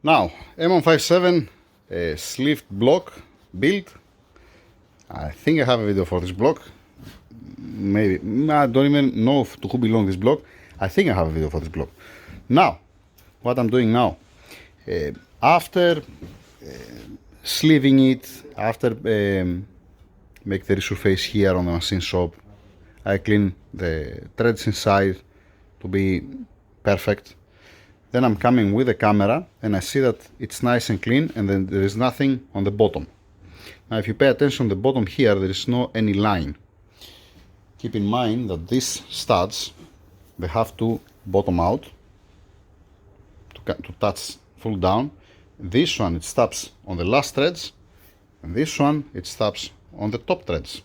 Now, M157 sleeved block build. I think I have a video for this block. Maybe, I don't even know to who belongs this block. I think I have a video for this block. Now, what I'm doing now, after sleeving it, after make the resurface here on the machine shop, I clean the threads inside to be perfect. Then I'm coming with the camera and I see that it's nice and clean, and then there is nothing on the bottom. Now if you pay attention on the bottom here, there is no any line. Keep in mind that these studs, they have to bottom out to touch full down. This one, it stops on the last threads, and this one, it stops on the top threads.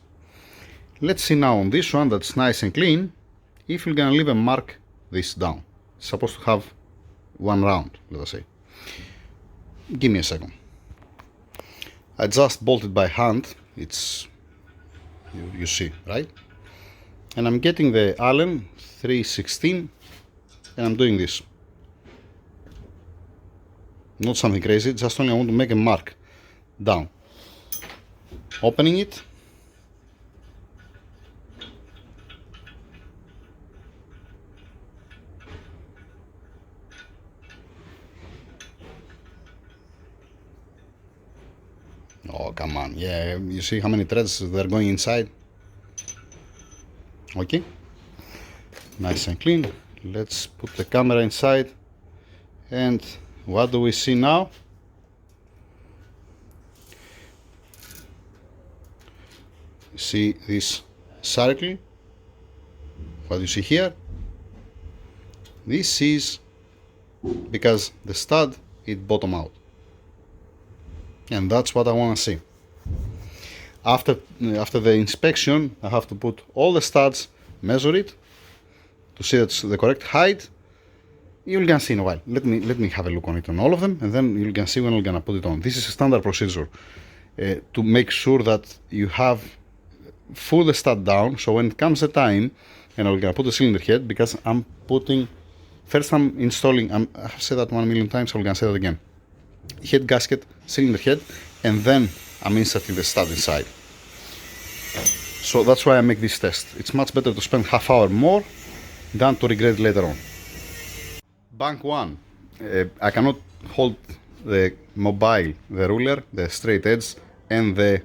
Let's see now on this one that's nice and clean, if you're gonna leave a mark this down. It's supposed to have one round, let us say. Give me a second. I just bolted by hand. It's, you see, right? And I'm getting the Allen 316 and I'm doing this. Not something crazy, just only I want to make a mark down. Opening it. Oh, come on. Yeah, you see how many threads they're going inside? Okay. Nice and clean. Let's put the camera inside. And what do we see now? See this circle? What you see here? This is because the stud, it bottom out. And that's what I want to see. After the inspection, I have to put all the studs, measure it to see that's the correct height. You're gonna see in a while. Let me have a look on it on all of them, and then you're gonna see when we're gonna put it on. This is a standard procedure to make sure that you have full the stud down. So when it comes the time, and I'm gonna put the cylinder head, because I'm putting first, I'm installing. I've said that 1,000,000 times. I'm gonna say that again. Head gasket, cylinder head, and then I'm inserting the stud inside. So that's why I make this test. It's much better to spend half hour more than to regret later on. Bank 1. I cannot hold the mobile, the ruler, the straight edge, and the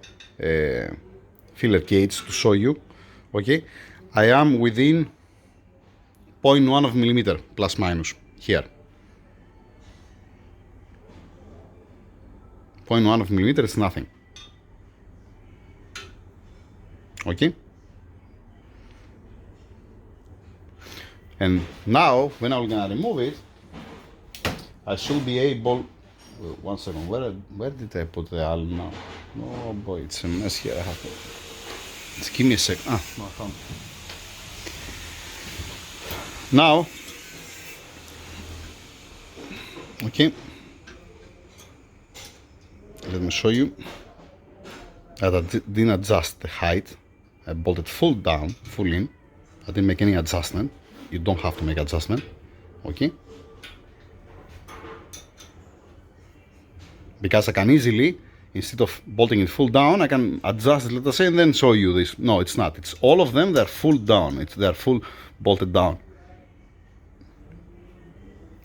filler gauge to show you. Okay, I am within 0.1 of millimeter plus minus here. 0.1 of millimeter is nothing. Okay. And now, when I'm gonna remove it, I should be able. One second. Where did I put the Allen now? Oh boy, it's a mess here. I have to. Just give me a sec. Ah, no, I found it. Now. Okay. Let me show you that I didn't adjust the height. I bolted full down, full in. I didn't make any adjustment. You don't have to make adjustment. Okay? Because I can easily, instead of bolting it full down, I can adjust it, let us say, and then show you this. No, it's not. It's all of them, they're full down. They're full bolted down.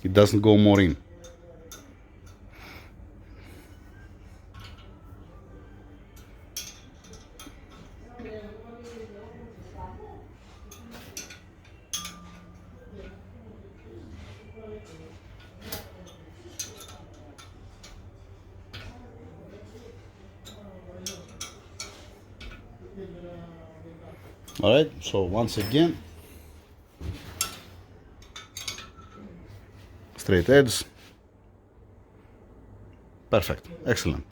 It doesn't go more in. Alright, so once again, straight edge, perfect, excellent.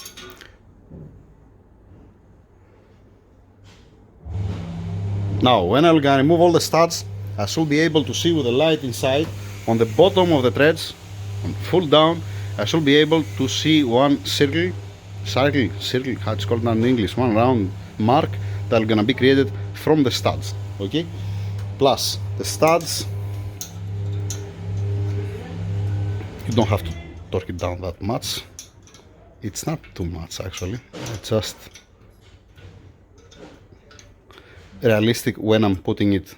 Now, when I'm gonna remove all the studs, I should be able to see with the light inside, on the bottom of the threads, on full down, I should be able to see one circle, how it's called now in English, one round mark that are gonna be created from the studs, okay? Plus the studs, you don't have to torque it down that much. It's not too much actually, it's just realistic when I'm putting it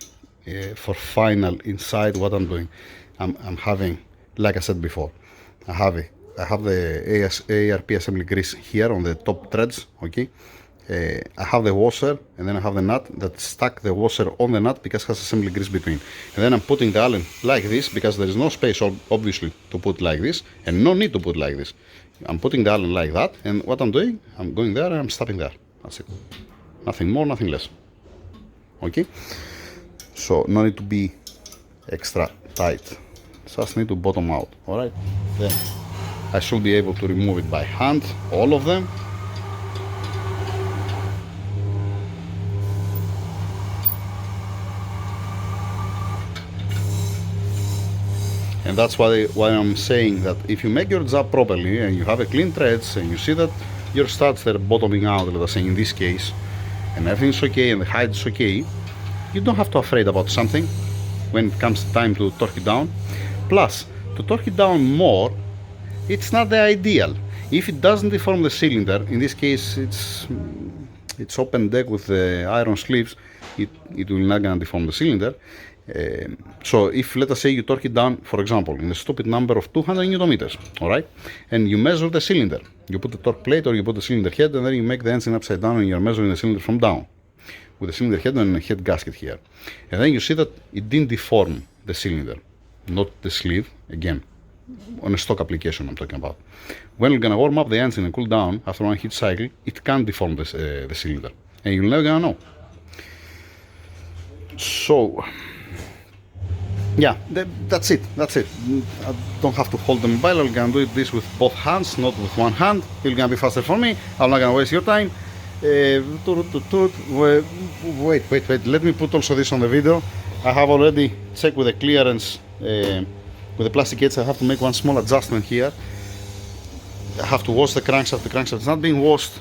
for final inside. What I'm doing, I'm having, like I said before, I have the ARP assembly grease here on the top threads, okay. I have the washer, and then I have the nut that stuck the washer on the nut because it has assembly grease between. And then I'm putting the Allen like this because there is no space, obviously, to put like this, and no need to put like this. I'm putting the Allen like that, and what I'm doing, I'm going there and I'm stopping there. That's it. Nothing more, nothing less. Okay? So no need to be extra tight. Just need to bottom out. Alright? Then I should be able to remove it by hand, all of them. And that's why I'm saying that if you make your job properly and you have a clean threads and you see that your studs are bottoming out, let us say in this case, and everything's okay and the height is okay, you don't have to be afraid about something when it comes time to torque it down. Plus, to torque it down more, it's not the ideal. If it doesn't deform the cylinder, in this case it's open deck with the iron sleeves, it will not gonna deform the cylinder. So if, let us say, you torque it down, for example, in a stupid number of 200 newton meters, alright, and you measure the cylinder, you put the torque plate or you put the cylinder head, and then you make the engine upside down and you're measuring the cylinder from down with the cylinder head and a head gasket here, and then you see that it didn't deform the cylinder, not the sleeve, again, on a stock application I'm talking about. When you're gonna warm up the engine and cool down after one heat cycle, it can't deform the cylinder, and you're never gonna know. So yeah, that's it. I don't have to hold the mobile. I'm gonna do this with both hands, not with one hand. It's gonna be faster for me. I'm not gonna waste your time. Wait. Let me put also this on the video. I have already checked with the clearance with the plastic gates. I have to make one small adjustment here. I have to wash the crankshaft. The crankshaft is not being washed.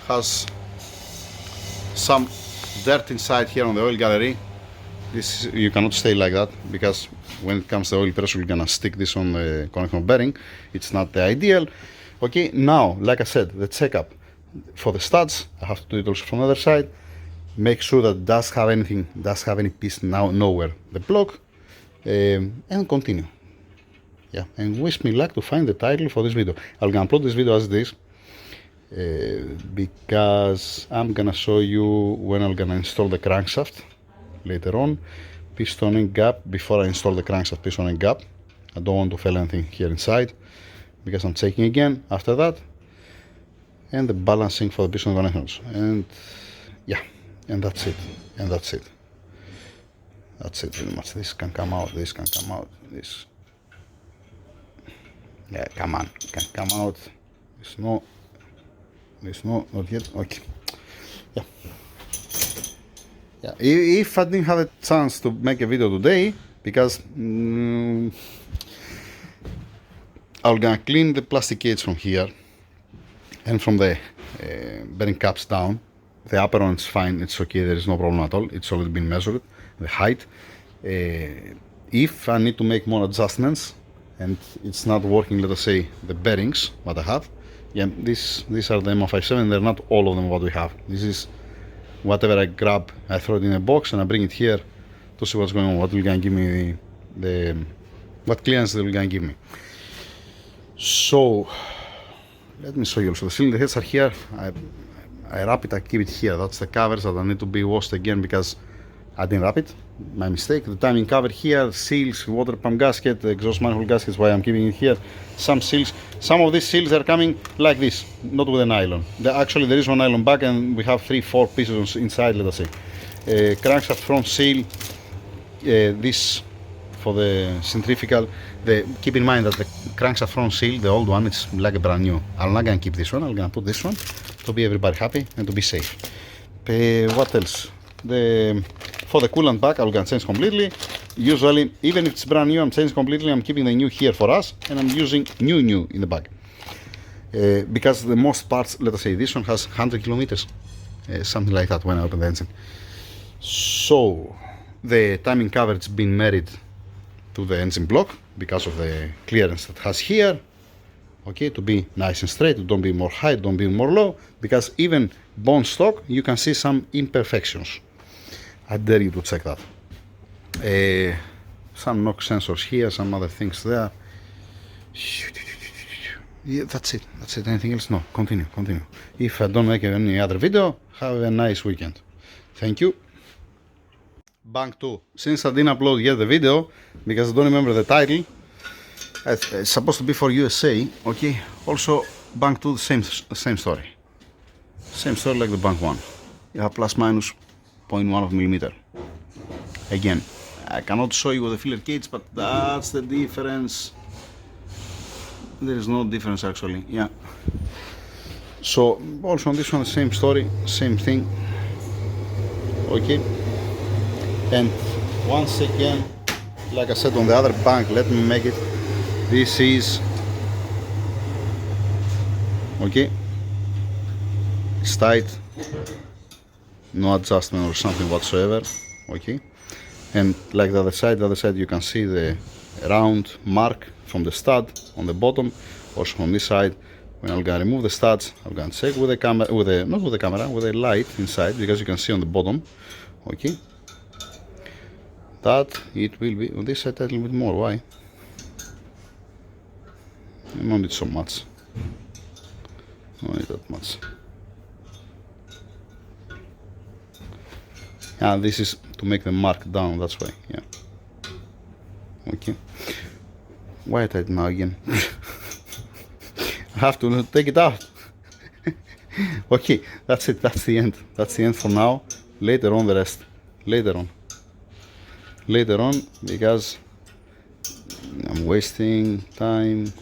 Has some dirt inside here on the oil gallery. This, you cannot stay like that, because when it comes to oil pressure, you're gonna stick this on the connection bearing. It's not the ideal. Okay, now, like I said, the checkup for the studs, I have to do it also from the other side. Make sure that does have any piece now nowhere the block, and continue. Yeah, and wish me luck to find the title for this video. I'm gonna upload this video as it is, because I'm gonna show you when I'm gonna install the crankshaft later on. Pistoning gap, before I install the crankshaft pistoning gap. I don't want to fail anything here inside, because I'm checking again after that. And the balancing for the piston connections. And yeah, and that's it. That's it pretty much. This can come out, this can come out, this. Yeah, come on, can come out. This no, not yet. Okay. Yeah. Yeah, if I didn't have a chance to make a video today, because I'm gonna clean the plastic cage from here and from the bearing caps down. The upper one is fine, it's okay, there is no problem at all. It's already been measured, the height. If I need to make more adjustments and it's not working, let us say, the bearings, what I have, yeah, these are the M157, they're not all of them what we have. This is whatever I grab, I throw it in a box and I bring it here to see what's going on, what will gonna give me what clearance they will gonna give me. So let me show you also. The cylinder heads are here. I wrap it, I keep it here. That's the covers that I need to be washed again because I didn't wrap it. My mistake. The timing cover here, seals, water pump gasket, the exhaust manifold gasket, why I'm keeping it here. Some seals. Some of these seals are coming like this, not with a nylon. Actually, there is one nylon back and we have 3-4 pieces inside, let us say. Crankshaft front seal. This for the centrifugal. Keep in mind that the crankshaft front seal, the old one, it's like a brand new. I'm not gonna keep this one. I'm gonna put this one to be everybody happy and to be safe. What else? For the coolant pack, I'm gonna change completely. Usually, even if it's brand new, I'm changing completely. I'm keeping the new here for us, and I'm using new in the bag. Because the most parts, let us say, this one has 100 kilometers, something like that when I open the engine. So the timing cover has been married to the engine block because of the clearance that has here. okay, to be nice and straight, don't be more high, don't be more low, because even bone stock, you can see some imperfections. I dare you to check that. Some knock sensors here, some other things there. Yeah, that's it. Anything else? No, continue. If I don't make any other video, have a nice weekend. Thank you. Bank 2. Since I didn't upload yet the video, because I don't remember the title, it's supposed to be for USA, okay? Also, Bank 2, same story. Same story like the Bank 1. You have plus minus 0.1 of millimeter. Again, I cannot show you with the filler cage, but that's the difference. There is no difference actually, yeah. So, also on this one, the same story, same thing. Okay. And once again, like I said on the other bank, let me make it. This is, okay, it's tight, no adjustment or something whatsoever, okay. And like the other side you can see the round mark from the stud on the bottom. Also on this side, when I'm gonna remove the studs, I'm gonna check with the camera, with the light inside, because you can see on the bottom, okay, that it will be on this side a little bit more. Why? I don't need so much. I don't need that much. Ah, this is to make the mark down, that's why, yeah. Okay. Why tight now again? I have to take it out. Okay, that's it, that's the end. That's the end for now. Later on the rest. Later on, because I'm wasting time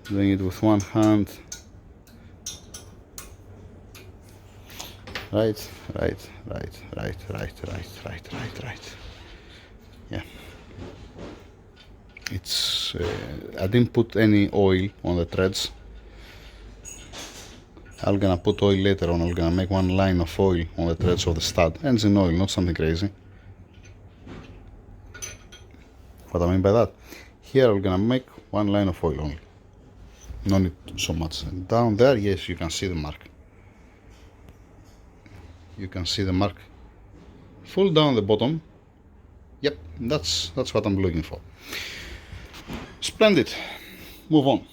doing it with one hand. Right. Yeah. It's I didn't put any oil on the threads. I'm gonna put oil later on. I'm gonna make one line of oil on the threads of the stud. Engine oil, not something crazy. What I mean by that, here I'm gonna make one line of oil only. No need so much. And down there, yes, you can see the mark. You can see the mark full down the bottom. Yep, that's what I'm looking for. Splendid. Move on.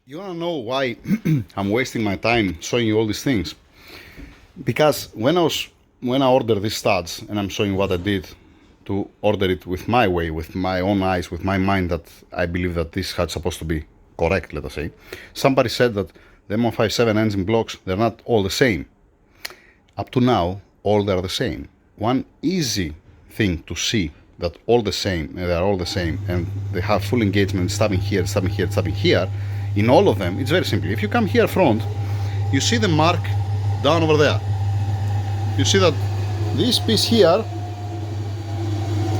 You wanna know why I'm wasting my time showing you all these things? Because when I ordered these studs, and I'm showing what I did to order it with my way, with my own eyes, with my mind, that I believe that this had supposed to be correct, let us say. Somebody said that the M157 engine blocks, they're not all the same. Up to now, all they're the same. One easy thing to see that all the same, they are all the same, and they have full engagement, stabbing here, stabbing here, stabbing here. In all of them, it's very simple. If you come here front, you see the mark down over there. You see that this piece here,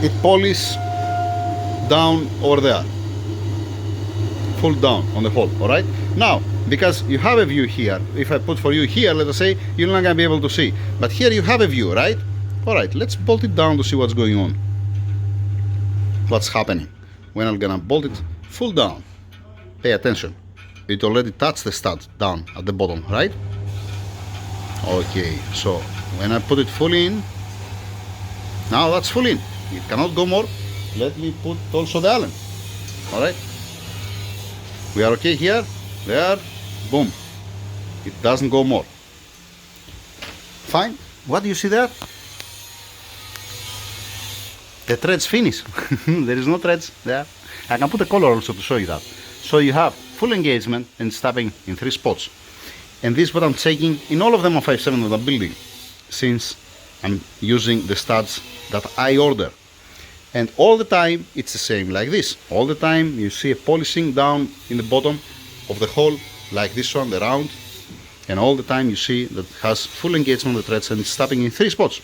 it polishes down over there, full down on the hole. All right. Now, because you have a view here, if I put for you here, let us say, you're not gonna be able to see. But here you have a view, right? All right. Let's bolt it down to see what's going on. What's happening when I'm gonna bolt it full down? Pay attention. It already touched the stud down at the bottom, right? Okay. So when I put it full in, now that's full in. It cannot go more. Let me put also the Allen. All right. We are okay here. There. Boom. It doesn't go more. Fine. What do you see there? The threads finish. There is no threads there. I can put a color also to show you that. So you have full engagement and stabbing in 3 spots. And this is what I'm taking in all of them on 5.7 that I'm building, since I'm using the studs that I order. And all the time it's the same like this. All the time you see a polishing down in the bottom of the hole like this one, the round. And all the time you see that it has full engagement on the threads and it's stabbing in 3 spots.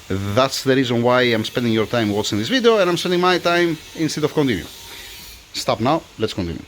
That's the reason why I'm spending your time watching this video, and I'm spending my time instead of continue. Stop now, let's continue.